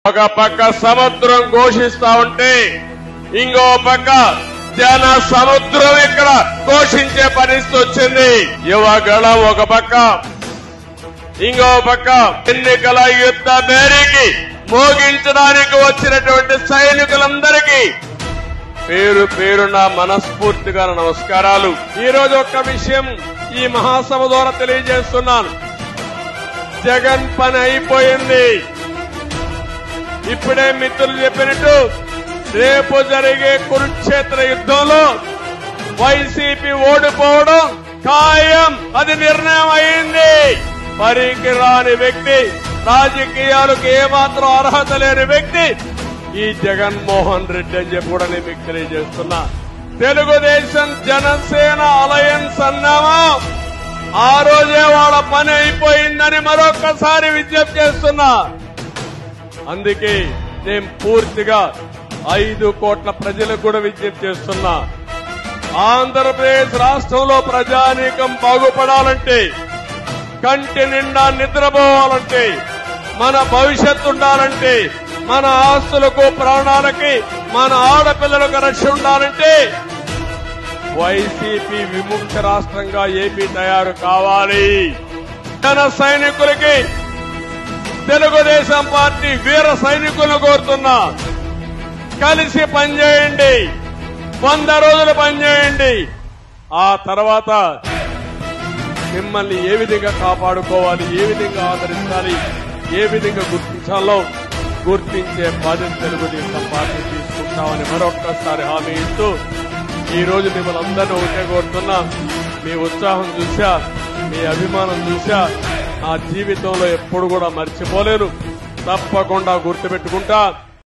ఒక పక్క సముద్రం ఘోషిస్తా ఉంటే ఇంకో పక్క జన సముద్రం ఇక్కడ ఘోషించే పరిస్థితి వచ్చింది. యువగళం ఒక పక్క, ఇంకో పక్క ఎన్నికల యుద్ధ భేరీకి మోగించడానికి వచ్చినటువంటి సైనికులందరికీ పేరు పేరున మనస్ఫూర్తిగా నమస్కారాలు. ఈ రోజు ఒక్క విషయం ఈ మహాసభ ద్వారా తెలియజేస్తున్నాను. జగన్ పని అయిపోయింది. ఇప్పుడే మిత్రులు చెప్పినట్టు రేపు జరిగే కురుక్షేత్ర యుద్ధంలో వైసీపీ ఓడిపోవడం ఖాయం. అది నిర్ణయం అయింది. పనికిరాని వ్యక్తి, రాజకీయాలకు ఏమాత్రం అర్హత లేని వ్యక్తి ఈ జగన్మోహన్ రెడ్డి అని చెప్పి కూడా నేను మీకు తెలియజేస్తున్నా. తెలుగుదేశం జనసేన అలయన్స్ అన్నామా, ఆ రోజే వాళ్ళ పని అయిపోయిందని మరొకసారి విజ్ఞప్తి చేస్తున్నా. అందుకే నేను పూర్తిగా 5 కోట్ల ప్రజలకు కూడా విజ్ఞప్తి చేస్తున్నా. ఆంధ్రప్రదేశ్ రాష్ట్రంలో ప్రజానీకం బాగుపడాలంటే, కంటి నిండా నిద్రపోవాలంటే, మన భవిష్యత్తు ఉండాలంటే, మన ఆస్తులకు ప్రాణాలకి మన ఆడపిల్లలకు రక్షణ ఉండాలంటే వైసీపీ విముక్త రాష్ట్రంగా ఏపీ తయారు కావాలి. జన సైనికులకి తెలుగుదేశం పార్టీ వీర సైనికులను కోరుతున్నా. కలిసి పనిచేయండి, 100 రోజులు పనిచేయండి. ఆ తర్వాత మిమ్మల్ని ఏ విధంగా కాపాడుకోవాలి, ఏ విధంగా ఆదరించాలి, ఏ విధంగా గుర్తించాలో గుర్తించే బాధ్యత తెలుగుదేశం పార్టీ తీసుకుంటామని మరొక్కసారి హామీ ఇస్తూ ఈ రోజు మిమ్మల్ని అందరినీ ఒకటే కోరుతున్నా. మీ ఉత్సాహం చూసా, మీ అభిమానం చూసా నా జీవితంలో ఎప్పుడు కూడా మర్చిపోలేను. తప్పకుండా గుర్తుపెట్టుకుంటా.